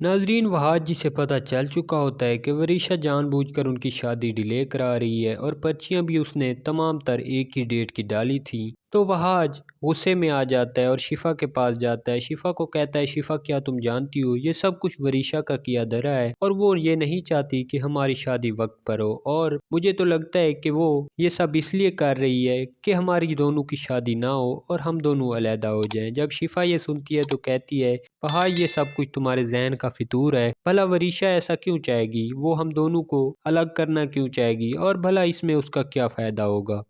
ناظرین، وہاج جسے پتہ چل چکا ہوتا ہے کہ وریشہ جان بوجھ کر ان کی شادی ڈیلے کرا رہی ہے اور پرچیاں بھی اس نے تمام تر ایک ہی ڈیٹ کی ڈالی تھیں، تو وہاج غصے میں آ جاتا ہے اور شفا کے پاس جاتا ہے۔ شفا کو کہتا ہے، شفا کیا تم جانتی ہو یہ سب کچھ وریشہ کا کیا دھرا ہے اور وہ یہ نہیں چاہتی کہ ہماری شادی وقت پر ہو، اور مجھے تو لگتا ہے کہ وہ یہ سب اس لیے کر رہی ہے کہ ہماری دونوں کی شادی نہ ہو اور ہم دونوں علیحدہ ہو جائیں۔ جب شفا یہ سنتی ہے تو کہتی ہے، وہاج یہ سب کچھ تمہارے ذہن کا فطور ہے، بھلا وریشہ ایسا کیوں چاہے گی؟ وہ ہم دونوں کو الگ کرنا کیوں چاہے گی اور بھلا اس میں اس کا کیا فائدہ ہوگا؟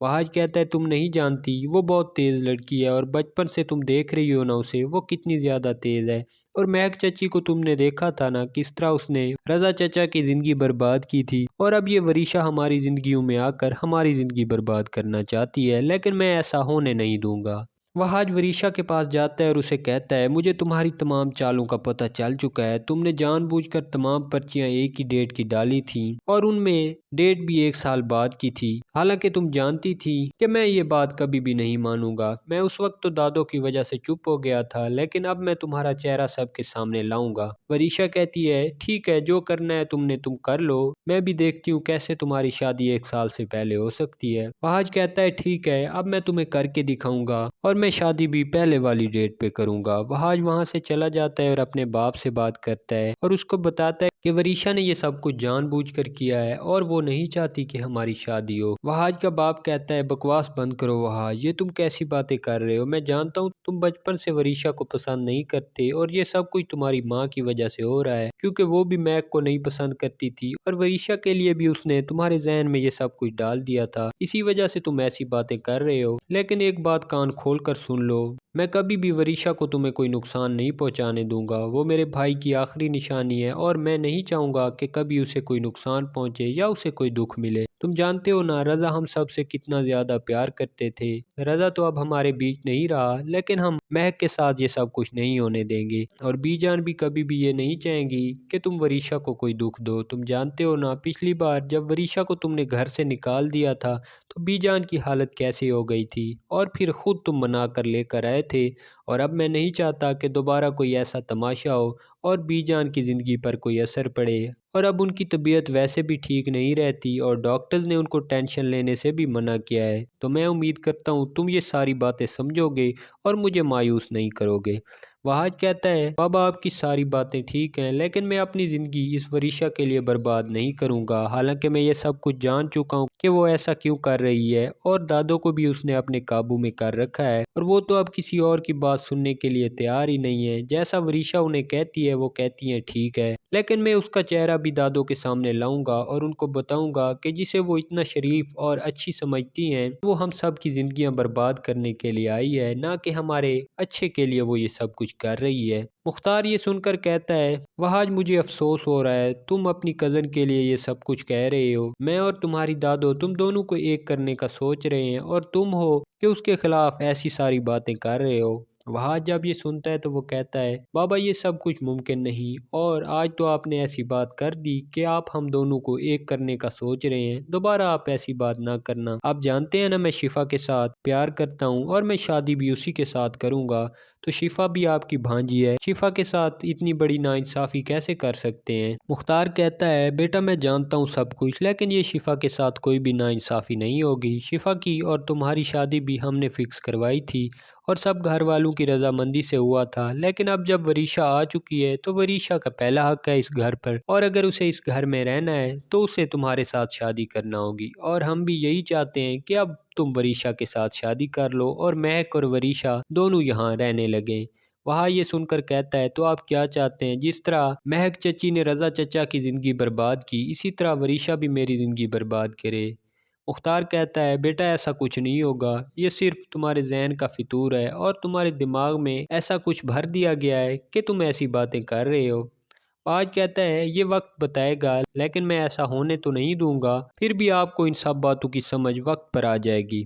وہاج کہتا ہے، تم نہیں جانتی، وہ بہت تیز لڑکی ہے اور بچپن سے تم دیکھ رہی ہو نا اسے، وہ کتنی زیادہ تیز ہے۔ اور مہک چچی کو تم نے دیکھا تھا نا کس طرح اس نے رضا چچا کی زندگی برباد کی تھی، اور اب یہ وریشہ ہماری زندگیوں میں آ کر ہماری زندگی برباد کرنا چاہتی ہے، لیکن میں ایسا ہونے نہیں دوں گا۔ وہاج وریشہ کے پاس جاتا ہے اور اسے کہتا ہے، مجھے تمہاری تمام چالوں کا پتہ چل چکا ہے، تم نے جان بوجھ کر تمام پرچیاں ایک ہی ڈیٹ کی ڈالی تھیں اور ان میں ڈیٹ بھی 1 سال بعد کی تھی، حالانکہ تم جانتی تھی کہ میں یہ بات کبھی بھی نہیں مانوں گا۔ میں اس وقت تو دادوں کی وجہ سے چپ ہو گیا تھا، لیکن اب میں تمہارا چہرہ سب کے سامنے لاؤں گا۔ وریشہ کہتی ہے، ٹھیک ہے، جو کرنا ہے تم کر لو، میں بھی دیکھتی ہوں کیسے تمہاری شادی 1 سال سے پہلے ہو سکتی ہے۔ وہاج کہتا ہے، ٹھیک ہے، اب میں تمہیں کر کے دکھاؤں گا اور میں شادی بھی پہلے والی ڈیٹ پہ کروں گا۔ وہاج وہاں سے چلا جاتا ہے اور اپنے باپ سے بات کرتا ہے اور اس کو بتاتا ہے کہ وریشہ نے یہ سب کچھ جان بوجھ کر کیا ہے اور وہ نہیں چاہتی کہ ہماری شادی ہو۔ وہاج کا باپ کہتا ہے، بکواس بند کرو وہاج، یہ تم کیسی باتیں کر رہے ہو؟ میں جانتا ہوں تم بچپن سے وریشہ کو پسند نہیں کرتے اور یہ سب کچھ تمہاری ماں کی وجہ سے ہو رہا ہے، کیونکہ وہ بھی مہک کو نہیں پسند کرتی تھی اور وریشہ کے لیے بھی اس نے تمہارے ذہن میں یہ سب کچھ ڈال دیا تھا، اسی وجہ سے تم ایسی باتیں کر رہے ہو۔ لیکن ایک بات کان کھول کر سن لو، میں کبھی بھی وریشہ کو تمہیں کوئی نقصان نہیں پہنچانے دوں گا، وہ میرے بھائی کی آخری نشانی ہے اور میں نہیں چاہوں گا کہ کبھی اسے کوئی نقصان پہنچے یا اسے کوئی دکھ ملے۔ تم جانتے ہو نا رضا ہم سب سے کتنا زیادہ پیار کرتے تھے، رضا تو اب ہمارے بیچ نہیں رہا، لیکن ہم مہک کے ساتھ یہ سب کچھ نہیں ہونے دیں گے، اور بی جان بھی کبھی بھی یہ نہیں چاہیں گی کہ تم وریشہ کو کوئی دکھ دو۔ تم جانتے ہو نا پچھلی بار جب وریشہ کو تم نے گھر سے نکال دیا تھا تو بی جان کی حالت کیسے ہو گئی تھی، اور پھر خود تم منا کر لے کر آئے تھے، اور اب میں نہیں چاہتا کہ دوبارہ کوئی ایسا تماشا ہو اور بی جان کی زندگی پر کوئی اثر پڑے، اور اب ان کی طبیعت ویسے بھی ٹھیک نہیں رہتی اور ڈاکٹرز نے ان کو ٹینشن لینے سے بھی منع کیا ہے، تو میں امید کرتا ہوں تم یہ ساری باتیں سمجھو گے اور مجھے مایوس نہیں کرو گے۔ وہاج کہتا ہے، بابا آپ کی ساری باتیں ٹھیک ہیں، لیکن میں اپنی زندگی اس وریشہ کے لیے برباد نہیں کروں گا، حالانکہ میں یہ سب کچھ جان چکا ہوں کہ وہ ایسا کیوں کر رہی ہے، اور دادوں کو بھی اس نے اپنے قابو میں کر رکھا ہے اور وہ تو اب کسی اور کی بات سننے کے لیے تیار ہی نہیں ہے۔ جیسا وریشہ انہیں کہتی ہے وہ کہتی ہیں ٹھیک ہے، لیکن میں اس کا چہرہ بھی دادوں کے سامنے لاؤں گا اور ان کو بتاؤں گا کہ جسے وہ اتنا شریف اور اچھی سمجھتی ہیں وہ ہم سب کی زندگیاں برباد کرنے کے لیے آئی ہے، نہ کہ ہمارے اچھے کے لیے وہ یہ سب کچھ کر رہی ہے۔ مختار یہ سن کر کہتا ہے، وہاج مجھے افسوس ہو رہا ہے، تم اپنی کزن کے لیے یہ سب کچھ کہہ رہے ہو، میں اور تمہاری دادو تم دونوں کو ایک کرنے کا سوچ رہے ہیں اور تم ہو کہ اس کے خلاف ایسی ساری باتیں کر رہے ہو۔ وہاج جب یہ سنتا ہے تو وہ کہتا ہے، بابا یہ سب کچھ ممکن نہیں، اور آج تو آپ نے ایسی بات کر دی کہ آپ ہم دونوں کو ایک کرنے کا سوچ رہے ہیں، دوبارہ آپ ایسی بات نہ کرنا۔ آپ جانتے ہیں نا میں شفا کے ساتھ پیار کرتا ہوں اور میں شادی بھی اسی کے ساتھ کروں گا، تو شفا بھی آپ کی بھانجی ہے، شفا کے ساتھ اتنی بڑی ناانصافی کیسے کر سکتے ہیں؟ مختار کہتا ہے، بیٹا میں جانتا ہوں سب کچھ، لیکن یہ شفا کے ساتھ کوئی بھی ناانصافی نہیں ہوگی، شفا کی اور تمہاری شادی بھی ہم نے فکس کروائی تھی اور سب گھر والوں کی رضامندی سے ہوا تھا، لیکن اب جب وریشہ آ چکی ہے تو وریشہ کا پہلا حق ہے اس گھر پر، اور اگر اسے اس گھر میں رہنا ہے تو اسے تمہارے ساتھ شادی کرنا ہوگی، اور ہم بھی یہی چاہتے ہیں کہ اب تم وریشہ کے ساتھ شادی کر لو اور مہک اور وریشہ دونوں یہاں رہنے لگیں۔ وہاں یہ سن کر کہتا ہے، تو آپ کیا چاہتے ہیں؟ جس طرح مہک چچی نے رضا چچا کی زندگی برباد کی، اسی طرح وریشہ بھی میری زندگی برباد کرے؟ مختار کہتا ہے، بیٹا ایسا کچھ نہیں ہوگا، یہ صرف تمہارے ذہن کا فطور ہے اور تمہارے دماغ میں ایسا کچھ بھر دیا گیا ہے کہ تم ایسی باتیں کر رہے ہو۔ آج کہتا ہے، یہ وقت بتائے گا، لیکن میں ایسا ہونے تو نہیں دوں گا، پھر بھی آپ کو ان سب باتوں کی سمجھ وقت پر آ جائے گی۔